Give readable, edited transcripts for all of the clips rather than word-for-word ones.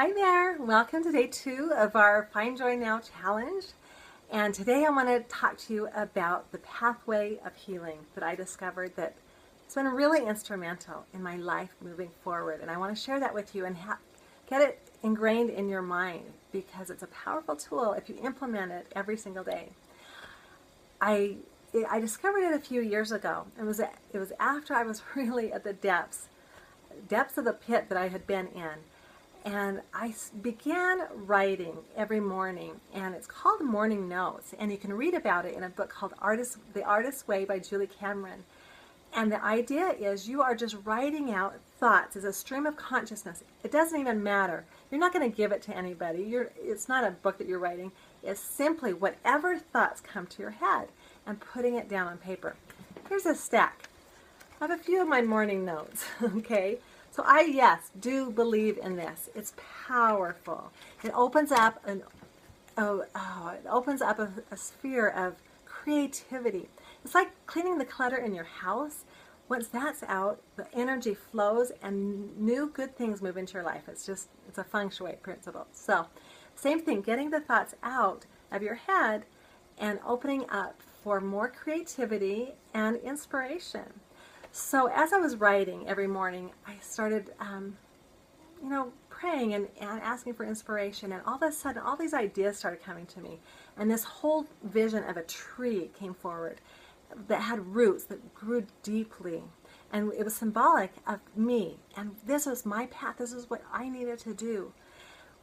Hi there, welcome to day 2 of our Find Joy Now challenge. And today I want to talk to you about the pathway of healing that I discovered that has been really instrumental in my life moving forward. And I want to share that with you and get it ingrained in your mind because it's a powerful tool if you implement it every single day. I discovered it a few years ago. It was after I was really at the depths of the pit that I had been in. And I began writing every morning, and it's called Morning Notes, and you can read about it in a book called The Artist's Way by Julie Cameron. And the idea is you are just writing out thoughts as a stream of consciousness. It doesn't even matter. You're not going to give it to anybody. It's not a book that you're writing. It's simply whatever thoughts come to your head and putting it down on paper. Here's a stack. I have a few of my morning notes, okay? So yes, do believe in this. It's powerful. It opens up a sphere of creativity. It's like cleaning the clutter in your house. Once that's out, the energy flows and new good things move into your life. It's a feng shui principle. So same thing, getting the thoughts out of your head and opening up for more creativity and inspiration. So as I was writing every morning, I started, praying and asking for inspiration. And all of a sudden, all these ideas started coming to me. And this whole vision of a tree came forward that had roots that grew deeply. And it was symbolic of me. And this was my path. This is what I needed to do,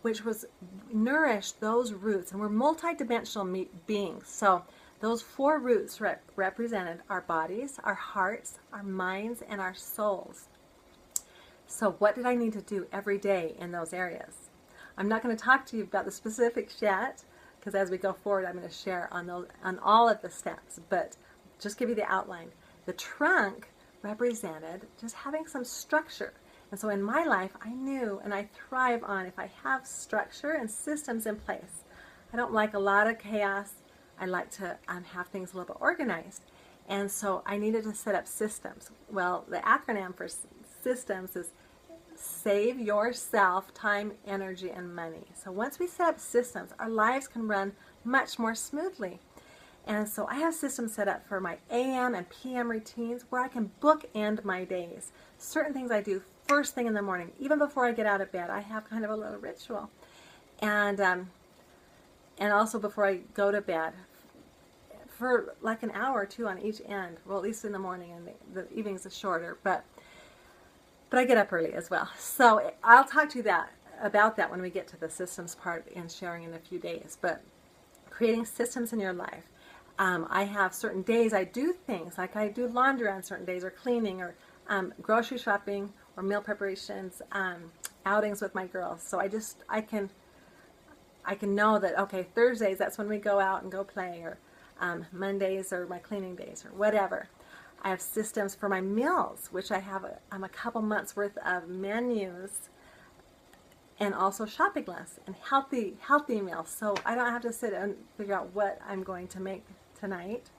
which was nourish those roots. And we're multidimensional beings. So those 4 roots represented our bodies, our hearts, our minds, and our souls. So what did I need to do every day in those areas? I'm not going to talk to you about the specifics yet, because as we go forward, I'm going to share on all of the steps, but just give you the outline. The trunk represented just having some structure. And so in my life, I knew and I thrive on if I have structure and systems in place. I don't like a lot of chaos. I like to have things a little bit organized. And so I needed to set up systems. Well, the acronym for systems is Save Yourself Time, Energy, and Money. So once we set up systems, our lives can run much more smoothly. And so I have systems set up for my AM and PM routines where I can bookend my days. Certain things I do first thing in the morning, even before I get out of bed, I have kind of a little ritual. And also before I go to bed, for like an hour or two on each end. Well, at least in the morning, and the evenings is shorter, but I get up early as well. So I'll talk to you about that when we get to the systems part and sharing in a few days. But creating systems in your life. I have certain days I do things, like I do laundry on certain days, or cleaning, or grocery shopping, or meal preparations, outings with my girls. So I can know that, okay, Thursdays, that's when we go out and go play, or Mondays are my cleaning days, or whatever. I have systems for my meals, which I have a couple months worth of menus, and also shopping lists and healthy meals. So I don't have to sit and figure out what I'm going to make tonight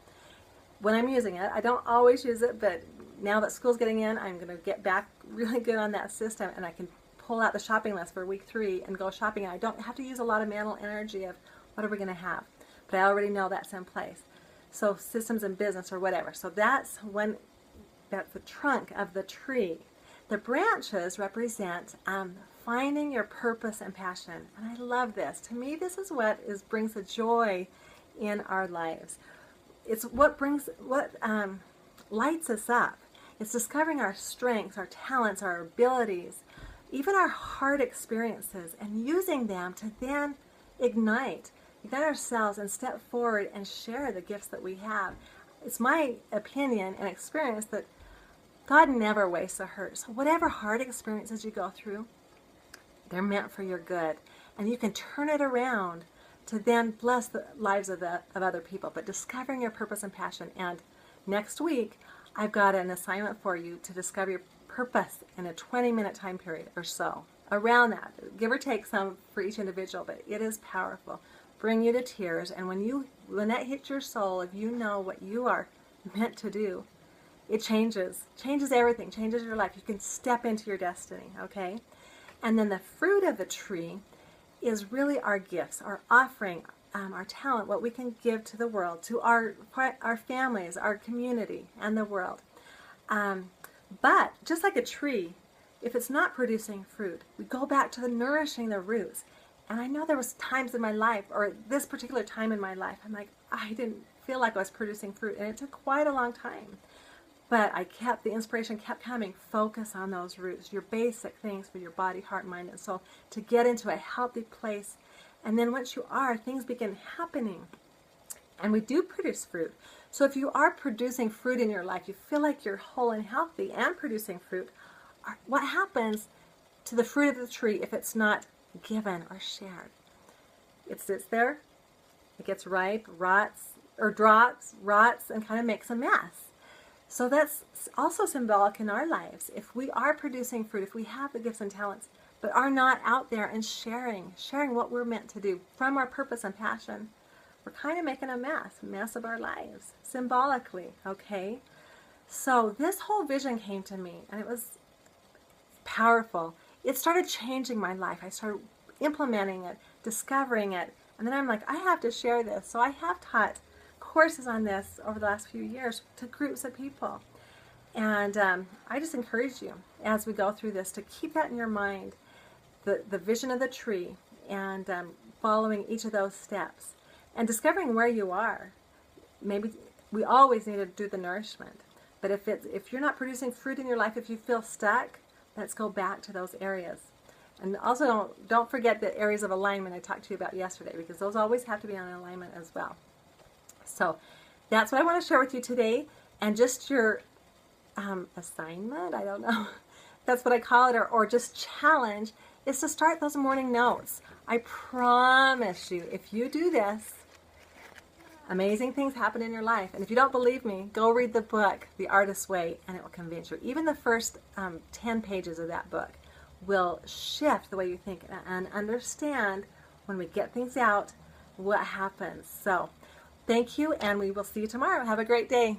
when I'm using it. I don't always use it, but now that school's getting in, I'm going to get back really good on that system, and I can pull out the shopping list for week 3 and go shopping. And I don't have to use a lot of mental energy of what are we going to have, but I already know that's in place. So systems in business or whatever. So that's the trunk of the tree. The branches represent finding your purpose and passion. And I love this. To me, this is what brings the joy in our lives. It's what lights us up. It's discovering our strengths, our talents, our abilities, even our hard experiences, and using them to then ignite ourselves and step forward and share the gifts that we have. It's my opinion and experience that God never wastes a hurt. So whatever hard experiences you go through, they're meant for your good. And you can turn it around to then bless the lives of other people. But discovering your purpose and passion. And next week, I've got an assignment for you to discover your purpose in a 20-minute time period or so. Around that, give or take some for each individual, but it is powerful. Bring you to tears, and when that hits your soul, if you know what you are meant to do, it changes everything, changes your life. You can step into your destiny, okay? And then the fruit of the tree is really our gifts, our offering, our talent, what we can give to the world, to our families, our community, and the world. But just like a tree, if it's not producing fruit, we go back to the nourishing the roots. And I know there was times in my life, or this particular time in my life, I'm like, I didn't feel like I was producing fruit, and it took quite a long time. But the inspiration kept coming. Focus on those roots, your basic things for your body, heart, mind, and soul, to get into a healthy place. And then once you are, things begin happening. And we do produce fruit. So if you are producing fruit in your life, you feel like you're whole and healthy and producing fruit, what happens to the fruit of the tree if it's not given or shared? It sits there, it gets ripe, rots, and kind of makes a mess. So that's also symbolic in our lives. If we are producing fruit, if we have the gifts and talents, but are not out there and sharing what we're meant to do from our purpose and passion, we're kind of making a mess of our lives, symbolically, okay? So this whole vision came to me, and it was powerful. It started changing my life. I started implementing it, discovering it, and then I'm like, I have to share this. So I have taught courses on this over the last few years to groups of people. And I just encourage you as we go through this to keep that in your mind, the vision of the tree, and following each of those steps and discovering where you are. Maybe we always need to do the nourishment, but if you're not producing fruit in your life, if you feel stuck, let's go back to those areas. And also don't forget the areas of alignment I talked to you about yesterday, because those always have to be in alignment as well. So that's what I want to share with you today. And just your assignment, I don't know, that's what I call it, or just challenge, is to start those morning notes. I promise you, if you do this, amazing things happen in your life. And if you don't believe me, go read the book, The Artist's Way, and it will convince you. Even the first 10 pages of that book will shift the way you think and understand when we get things out, what happens. So thank you, and we will see you tomorrow. Have a great day.